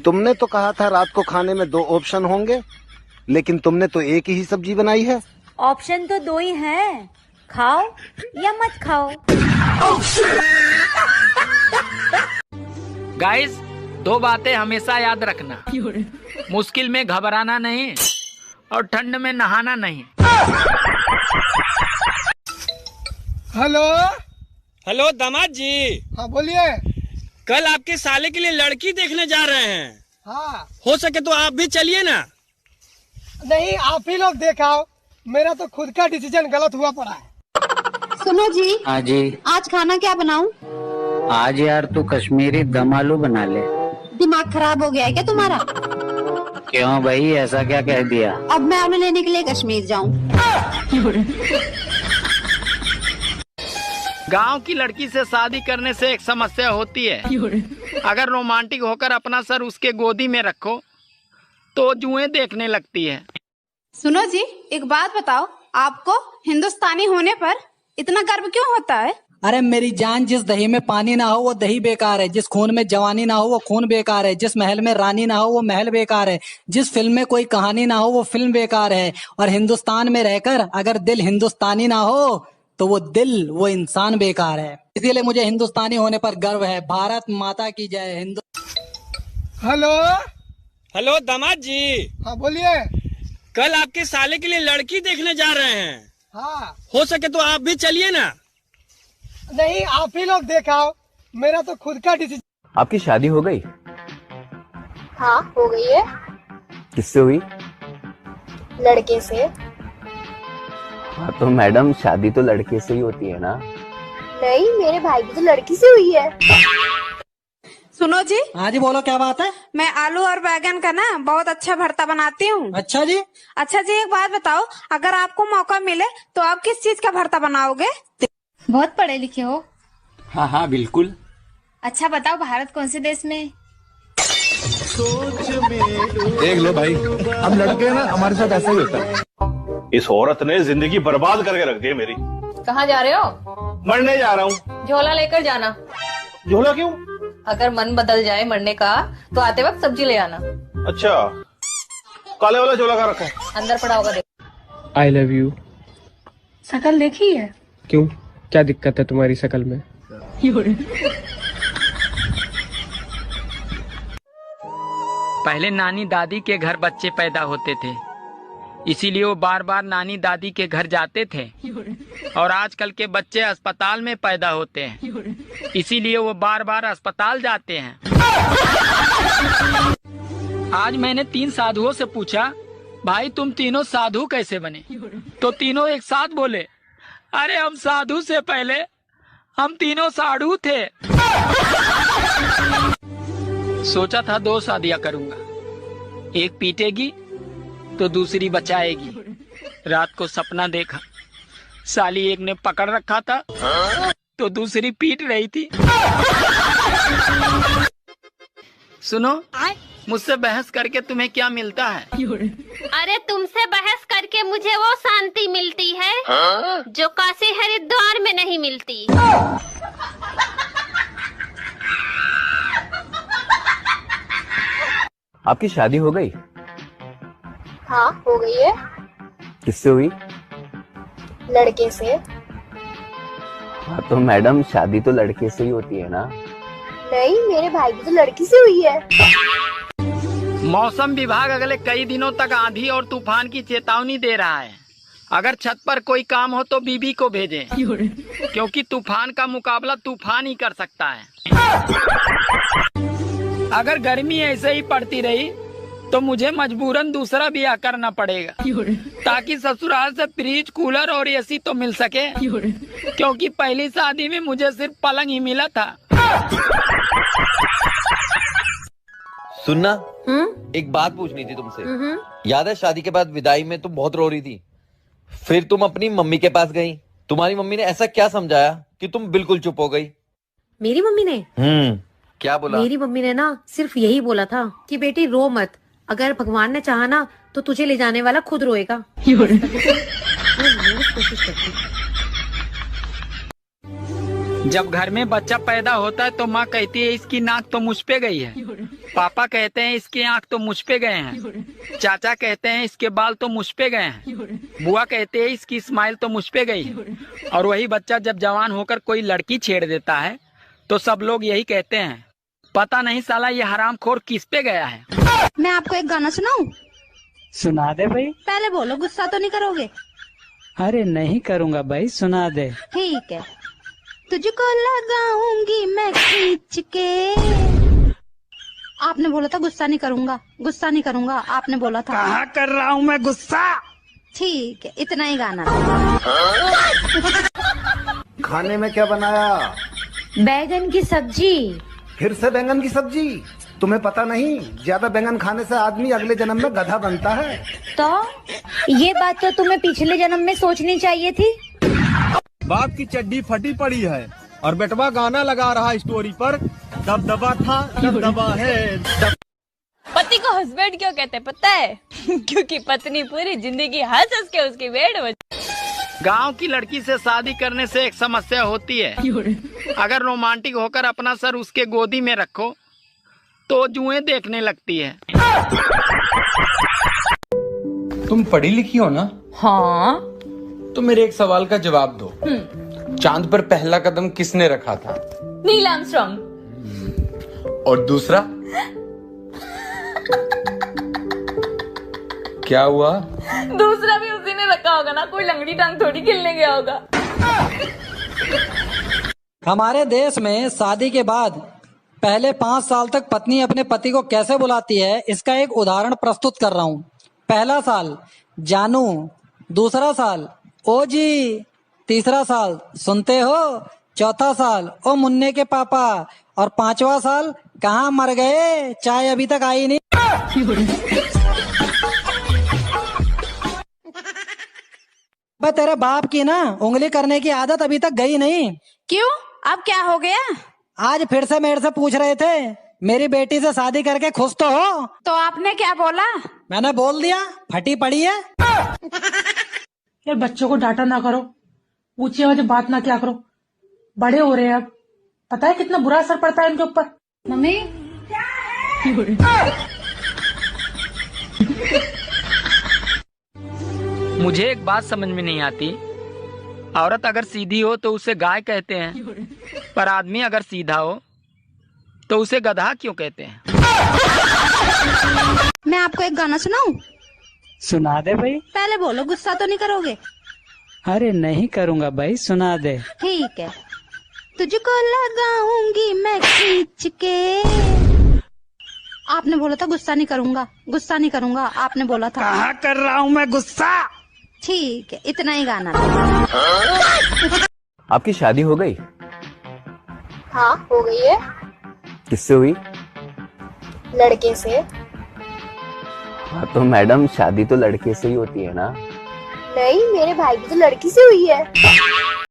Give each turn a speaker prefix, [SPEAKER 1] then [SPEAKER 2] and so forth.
[SPEAKER 1] तुमने तो कहा था रात को खाने में 2 ऑप्शन होंगे, लेकिन तुमने तो एक ही सब्जी बनाई है।
[SPEAKER 2] ऑप्शन तो 2 ही हैं, खाओ या मत खाओ।
[SPEAKER 3] गाइस, 2 बातें हमेशा याद रखना। मुश्किल में घबराना नहीं और ठंड में नहाना नहीं।
[SPEAKER 4] हेलो
[SPEAKER 5] हेलो दामाद जी।
[SPEAKER 4] हाँ बोलिए।
[SPEAKER 5] कल आपके साले के लिए लड़की देखने जा रहे हैं।
[SPEAKER 4] हाँ
[SPEAKER 5] हो सके तो आप भी चलिए ना।
[SPEAKER 4] नहीं, आप ही लोग देखाओ, मेरा तो खुद का डिसीजन गलत हुआ पड़ा है।
[SPEAKER 6] सुनो जी।
[SPEAKER 7] हाँ जी।
[SPEAKER 6] आज खाना क्या बनाऊं?
[SPEAKER 7] आज यार तू कश्मीरी दम आलू बना ले।
[SPEAKER 6] दिमाग खराब हो गया है क्या तुम्हारा?
[SPEAKER 7] क्यों भाई, ऐसा क्या कह दिया?
[SPEAKER 6] अब मैं आलू लेने के लिए कश्मीर जाऊं?
[SPEAKER 3] गांव की लड़की से शादी करने से एक समस्या होती है। अगर रोमांटिक होकर अपना सर उसके गोदी में रखो तो जुएं देखने लगती है।
[SPEAKER 8] सुनो जी, एक बात बताओ, आपको हिंदुस्तानी होने पर इतना गर्व क्यों होता है?
[SPEAKER 9] अरे मेरी जान, जिस दही में पानी ना हो वो दही बेकार है, जिस खून में जवानी ना हो वो खून बेकार है, जिस महल में रानी ना हो वो महल बेकार है, जिस फिल्म में कोई कहानी ना हो वो फिल्म बेकार है। और हिंदुस्तान में रहकर अगर दिल हिंदुस्तानी ना हो तो वो दिल, वो इंसान बेकार है। इसीलिए मुझे हिंदुस्तानी होने पर गर्व है। भारत माता की जय।
[SPEAKER 4] हेलो
[SPEAKER 5] हेलो दामाद जी।
[SPEAKER 4] हाँ बोलिए।
[SPEAKER 5] कल आपके साले के लिए लड़की देखने जा रहे हैं।
[SPEAKER 4] हाँ
[SPEAKER 5] हो सके तो आप भी चलिए ना।
[SPEAKER 4] नहीं, आप ही लोग देखाओ, मेरा तो खुद का डिसीजन।
[SPEAKER 10] आपकी शादी हो गई?
[SPEAKER 6] हाँ हो गई है।
[SPEAKER 10] किससे हुई?
[SPEAKER 6] लड़के से।
[SPEAKER 10] हाँ तो मैडम, शादी तो लड़के से ही होती है ना?
[SPEAKER 6] नहीं, मेरे भाई की तो लड़की से हुई है।
[SPEAKER 8] सुनो जी।
[SPEAKER 9] हाँ जी बोलो, क्या बात है?
[SPEAKER 8] मैं आलू और बैगन का ना बहुत अच्छा भरता बनाती हूँ।
[SPEAKER 9] अच्छा जी।
[SPEAKER 8] अच्छा जी, एक बात बताओ, अगर आपको मौका मिले तो आप किस चीज का भरता बनाओगे?
[SPEAKER 2] बहुत पढ़े लिखे हो।
[SPEAKER 10] हाँ हाँ बिल्कुल।
[SPEAKER 2] अच्छा बताओ, भारत कौन से देश में?
[SPEAKER 11] देख लो भाई, हम लड़के ना, हमारे साथ ऐसा ही होता है। इस औरत ने जिंदगी बर्बाद करके रख दी है मेरी।
[SPEAKER 12] कहाँ जा रहे हो?
[SPEAKER 11] मरने जा रहा हूँ।
[SPEAKER 12] झोला लेकर जाना।
[SPEAKER 11] झोला क्यों?
[SPEAKER 12] अगर मन बदल जाए मरने का तो आते वक्त सब्जी ले आना।
[SPEAKER 11] अच्छा, काले वाला झोला का रखा है?
[SPEAKER 12] अंदर पड़ा होगा, देख।
[SPEAKER 13] I love you.
[SPEAKER 8] शकल देखी है?
[SPEAKER 13] क्यों, क्या दिक्कत है तुम्हारी शकल में?
[SPEAKER 3] पहले नानी दादी के घर बच्चे पैदा होते थे, इसीलिए वो बार बार नानी दादी के घर जाते थे। और आजकल के बच्चे अस्पताल में पैदा होते हैं, इसीलिए वो बार बार अस्पताल जाते हैं। आज मैंने 3 साधुओं से पूछा, भाई तुम तीनों साधु कैसे बने? तो तीनों एक साथ बोले, अरे हम साधु से पहले हम तीनों साधु थे। सोचा था 2 शादियां करूंगा, एक पीटेगी तो दूसरी बचाएगी। रात को सपना देखा, साली एक ने पकड़ रखा था तो दूसरी पीट रही थी। सुनो, मुझसे बहस करके तुम्हें क्या मिलता है?
[SPEAKER 14] अरे तुमसे बहस करके मुझे वो शांति मिलती है जो काशी हरिद्वार में नहीं मिलती।
[SPEAKER 10] आपकी शादी हो गई?
[SPEAKER 6] हाँ हो गई है।
[SPEAKER 10] किससे हुई?
[SPEAKER 6] लड़के से।
[SPEAKER 10] हाँ तो मैडम, शादी तो लड़के से ही होती है ना?
[SPEAKER 6] नहीं, मेरे भाई की तो लड़की से हुई है।
[SPEAKER 3] मौसम विभाग अगले कई दिनों तक आंधी और तूफान की चेतावनी दे रहा है। अगर छत पर कोई काम हो तो बीबी को भेजें, क्योंकि तूफान का मुकाबला तूफान ही कर सकता है। अगर गर्मी ऐसे ही पड़ती रही तो मुझे मजबूरन दूसरा ब्याह करना पड़ेगा, ताकि ससुराल से फ्रिज, कूलर और एसी तो मिल सके, क्योंकि पहली शादी में मुझे सिर्फ पलंग ही मिला था।
[SPEAKER 15] सुनना, एक बात पूछनी थी तुमसे। याद है शादी के बाद विदाई में तुम बहुत रो रही थी, फिर तुम अपनी मम्मी के पास गई। तुम्हारी मम्मी ने ऐसा क्या समझाया कि तुम बिल्कुल चुप हो गई?
[SPEAKER 16] मेरी मम्मी ने?
[SPEAKER 15] क्या बोला?
[SPEAKER 16] मेरी मम्मी ने ना सिर्फ यही बोला था कि बेटी रो मत, अगर भगवान ने चाहा ना तो तुझे ले जाने वाला खुद रोएगा।
[SPEAKER 3] जब घर में बच्चा पैदा होता है तो माँ कहती है इसकी नाक तो मुझ पे गई है, पापा कहते हैं इसकी आंख तो मुझ पे गए हैं, चाचा कहते हैं इसके बाल तो मुझ पे गए हैं, बुआ कहते हैं इसकी स्माइल तो मुझ पे गई है। और वही बच्चा जब जवान होकर कोई लड़की छेड़ देता है तो सब लोग यही कहते हैं, पता नहीं साला ये हरामखोर किस पे गया है।
[SPEAKER 8] मैं आपको एक गाना सुनाऊं?
[SPEAKER 7] सुना दे भाई।
[SPEAKER 8] पहले बोलो, गुस्सा तो नहीं करोगे?
[SPEAKER 7] अरे नहीं करूँगा भाई, सुना दे।
[SPEAKER 8] ठीक है। तुझको लगाऊंगी मैं खींच के। आपने बोला था गुस्सा नहीं करूंगा, गुस्सा नहीं करूंगा, आपने बोला था।
[SPEAKER 7] कहाँ कर रहा हूँ मैं गुस्सा?
[SPEAKER 8] ठीक है, इतना ही गाना।
[SPEAKER 1] खाने में क्या बनाया?
[SPEAKER 2] बैगन की सब्जी।
[SPEAKER 1] फिर से बैंगन की सब्जी? तुम्हें पता नहीं, ज्यादा बैंगन खाने से आदमी अगले जन्म में गधा बनता है।
[SPEAKER 2] तो ये बात तो तुम्हें पिछले जन्म में सोचनी चाहिए थी।
[SPEAKER 5] बाप की चड्डी फटी पड़ी है और बेटवा गाना लगा रहा स्टोरी पर, दबदबा था दबदबा है।
[SPEAKER 17] पति को हस्बैंड क्यों कहते पता है? क्योंकि पत्नी पूरी जिंदगी हंस हंस के उसकी वेड़ बची।
[SPEAKER 3] गांव की लड़की से शादी करने से एक समस्या होती है, अगर रोमांटिक होकर अपना सर उसके गोदी में रखो तो जुएं देखने लगती है।
[SPEAKER 13] तुम पढ़ी लिखी हो ना?
[SPEAKER 17] हाँ।
[SPEAKER 13] तो मेरे एक सवाल का जवाब दो। चांद पर पहला कदम किसने रखा था?
[SPEAKER 17] Neil Armstrong.
[SPEAKER 13] और दूसरा? क्या हुआ?
[SPEAKER 17] दूसरा भी उसी ने रखा होगा ना, कोई लंगड़ी टांग थोड़ी खेलने गया होगा।
[SPEAKER 9] हमारे देश में शादी के बाद पहले 5 साल तक पत्नी अपने पति को कैसे बुलाती है, इसका एक उदाहरण प्रस्तुत कर रहा हूँ। पहला साल जानू, दूसरा साल ओ जी, तीसरा साल सुनते हो, चौथा साल ओ मुन्ने के पापा, और 5वां साल कहाँ मर गए, चाय अभी तक आई नहीं। तेरे बाप की ना उंगली करने की आदत अभी तक गई नहीं।
[SPEAKER 8] क्यों? अब क्या हो गया?
[SPEAKER 9] आज फिर से मेरे से पूछ रहे थे मेरी बेटी से शादी करके खुश तो हो?
[SPEAKER 8] तो आपने क्या बोला?
[SPEAKER 9] मैंने बोल दिया फटी पड़ी है।
[SPEAKER 18] यार बच्चों को डांटा ना करो, ऊंची आवाज में बात ना किया करो, बड़े हो रहे हैं अब, पता है कितना बुरा असर पड़ता है इनके ऊपर।
[SPEAKER 8] मम्मी
[SPEAKER 3] मुझे एक बात समझ में नहीं आती, औरत अगर सीधी हो तो उसे गाय कहते हैं, पर आदमी अगर सीधा हो तो उसे गधा क्यों कहते हैं?
[SPEAKER 8] मैं आपको एक गाना सुनाऊं?
[SPEAKER 7] सुना दे भाई।
[SPEAKER 8] पहले बोलो, गुस्सा तो नहीं करोगे?
[SPEAKER 7] अरे नहीं करूँगा भाई, सुना दे।
[SPEAKER 8] ठीक है। तुझको लगाऊंगी मैं खींच के। आपने बोला था गुस्सा नहीं करूंगा, गुस्सा नहीं करूंगा, आपने बोला था।
[SPEAKER 7] कहाँ कर रहा हूँ मैं गुस्सा?
[SPEAKER 8] ठीक है, इतना ही गाना।
[SPEAKER 10] आपकी शादी हो गई?
[SPEAKER 6] हाँ, हो गई है।
[SPEAKER 10] किससे हुई?
[SPEAKER 6] लड़के से।
[SPEAKER 10] हाँ तो मैडम शादी तो लड़के से ही होती है ना?
[SPEAKER 6] नहीं, मेरे भाई की तो लड़की से हुई है।